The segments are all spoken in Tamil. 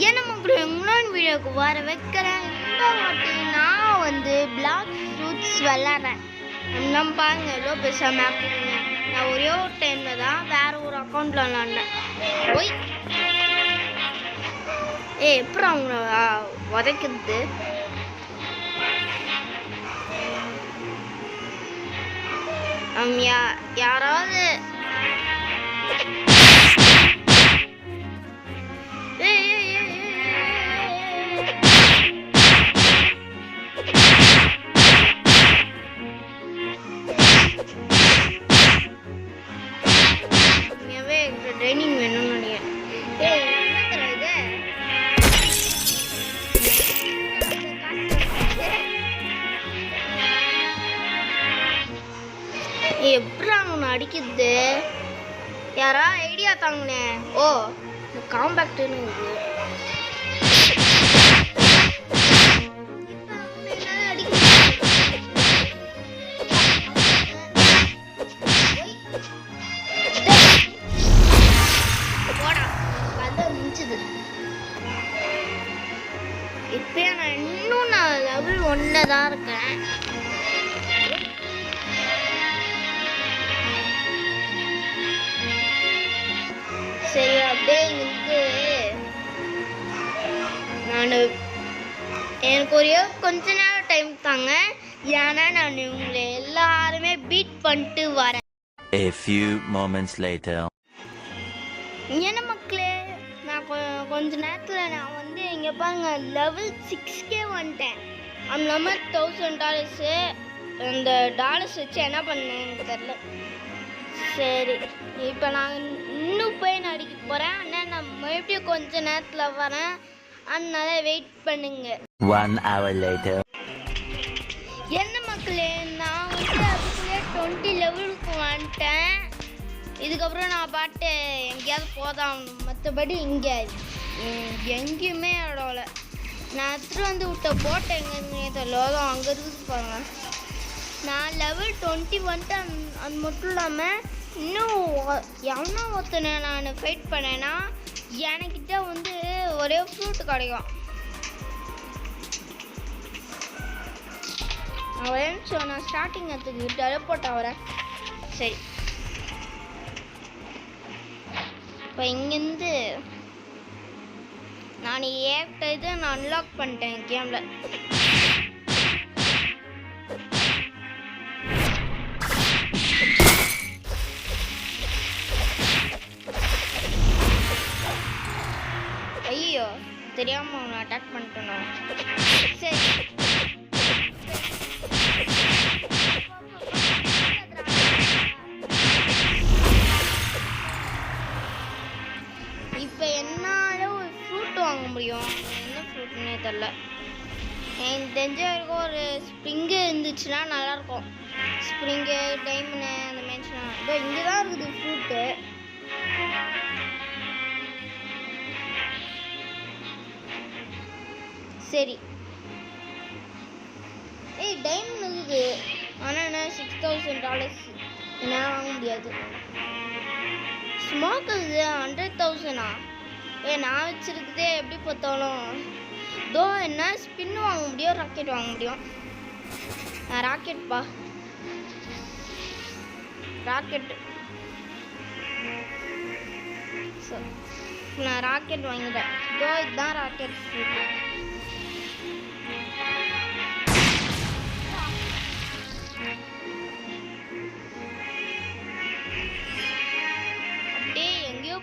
ஏன்னா முன்னாடி வீடியோக்கு வர வைக்கிறேன். இப்போ மட்டும் நான் வந்து பிளாக் ஃப்ரூட்ஸ் விளாட்றேன். நம்ம பாருங்க எவ்வளோ பெருசாக மேப் இருக்குங்க. நான் ஒரே ஒரு டைமில் தான் வேற ஒரு அக்கௌண்ட்டில் விளாண்டேன். ஓய் எப்படி அவங்க உதைக்கிறது? யாராவது ட்ரைனிங் வேணும்னு நினைக்கிறேன். எப்படி அவங்க அடிக்குது? யாரா ஐடியா தாங்கண்ணே. ஓ காம்பேக்ட்னு இருக்கு. இப்போ நான் இன்னும் லெவல் 1 தான் இருக்கேன். சரி அப்படியே இருந்து நான் எனக்கு ஒரே கொஞ்ச நேரம் டைம் தாங்க. ஏன்னா நான் உங்களை எல்லாருமே பீட் பண்ணிட்டு வரேன். A few moments later. என்ன மக்களே, நான் கொஞ்ச நேரத்தில் நான் வந்து இங்கே பாருங்க லெவல் 6K வந்துட்டேன். அது இல்லாமல் $1000 அந்த டாலர்ஸ் வச்சு என்ன பண்ணேன் எனக்கு தெரில. சரி இப்போ நான் இன்னும் போய் நான் அடிக்க போகிறேன். ஆனால் நான் மறுபடியும் கொஞ்ச நேரத்தில் வரேன். அதனால வெயிட் பண்ணுங்க. 1 hour later. என்ன மக்களே, நான் வந்து அதுக்குள்ளே 20 லெவலுக்கு வந்துட்டேன். இதுக்கப்புறம் நான் பாட்டு எங்கேயாவது போதான், மற்றபடி இங்கே எங்கேயுமே இடம்ல. நான் எடுத்துகிட்டு வந்து விட்ட போட்டை எங்கே தெரியல, அங்கே இருக்குது பாருங்க. நான் லெவல் 20 வந்துட்டு அது மட்டும் இல்லாமல் இன்னும் எவனா ஒருத்தனை நான் ஃபைட் பண்ணேன்னா என்கிட்ட வந்து ஒரே ஃப்ரூட் கிடைக்கும். நான் ஸ்டார்டிங் எடுத்துக்கு டெலிபோர்ட் ஆகிறேன். சரி இப்போ இங்கேருந்து நான் இதை நான் அன்லாக் பண்ணிட்டேன் கேமில். ஐயோ தெரியாமல் அவனை அட்டாக் பண்ணிட்டேன். சரி இப்போ என்னால் ஒரு ஃப்ரூட் வாங்க முடியும். என்ன ஃப்ரூட்னே தெரில. எனக்கு தெரிஞ்ச வரைக்கும் ஒரு ஸ்ப்ரிங்கு இருந்துச்சுன்னா நல்லாயிருக்கும். ஸ்ப்ரிங்கு டைமண்டு அந்த மேட்ச்லாம் இதோ இங்கே தான் இருக்குது ஃப்ரூட்டு. சரி டைமண்ட் இருக்குது. ஆனால் என்ன $6000 என்னால் வாங்க முடியாது. ஸ்மோக் இருக்குது 100,000. நான் வச்சுருக்குதே எப்படி பார்த்தாலும் தோ என்ன ஸ்பின் வாங்க முடியும், ராக்கெட் வாங்க முடியும். நான் ராக்கெட்ப்பா, ராக்கெட். நான் ராக்கெட் வாங்கிட்டேன். தோ இதுதான் ராக்கெட்.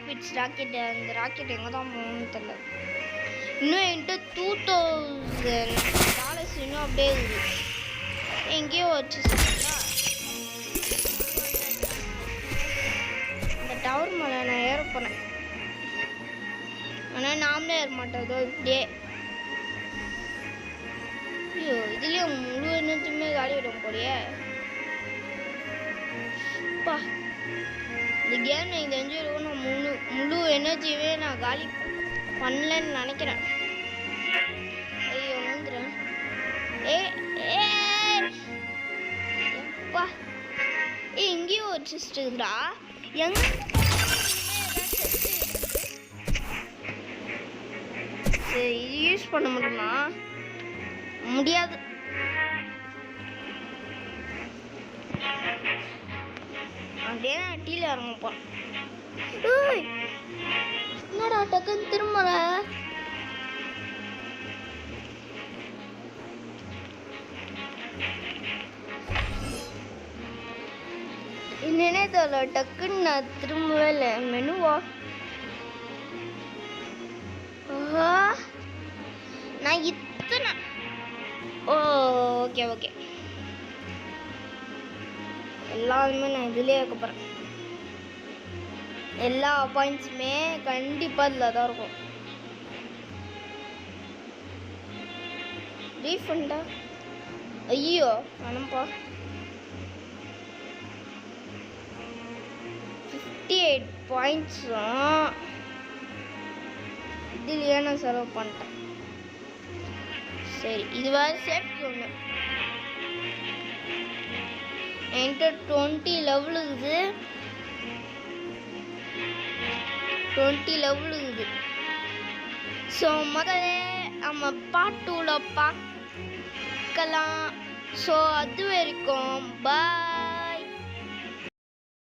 Bits rocket. அந்த ராக்கெட் எங்கே தான் போகணும்னு தெரியல. இன்னும் என்கிட்ட $2000 இன்னும் அப்படியே இருக்குது. எங்கேயோ வச்சு இந்த டவர் மேலே நான் ஏற போனேன். ஆனால் நாமளே ஏற மாட்டோம். இப்படியே ஐயோ இதுலேயே முழு என்னத்தையுமே காலி விடும் போலையே. பா இந்த கேம் எனக்கு தெரிஞ்சிருக்கும். நான் முழு எனர்ஜியவே நான் காலி பண்ணலன்னு நினைக்கிறேன். ஐயோ வந்துடுறேன். எப்பா இங்கேயும் ஒரு சிஸ்ட் இருக்குடா. எங்க சரி இது யூஸ் பண்ண முடியுமா? முடியாது. அப்படியே நான் டீல இறங்கப்பா. என்னடா டக்குன்னு திரும்பல? என்னன்னே தெரியல, டக்குன்னு நான் திரும்பவே இல்லை. மெனுவா? நான் இத்தனை ஓகே ஓகே எல்லாருமே நான் இதுலேயே இருக்க போகிறேன். எல்லா பாயிண்ட்ஸுமே கண்டிப்பாக இதில் தான் இருக்கும். ரீஃபண்டா? ஐயோ வேணாம்ப்பா. 58 பாயிண்ட்ஸும் இதுலையே நான் செலவு பண்ணிட்டேன். சரி இது வேறு சேஃப் ஒன்று. என்கிட்ட 20 லெவல் இருக்குது. 20 லெவல் இருக்குது. ஸோ முதல்ல நம்ம பார்ட் 2ல பார்க்கலாம். ஸோ அது வரைக்கும் பாய்.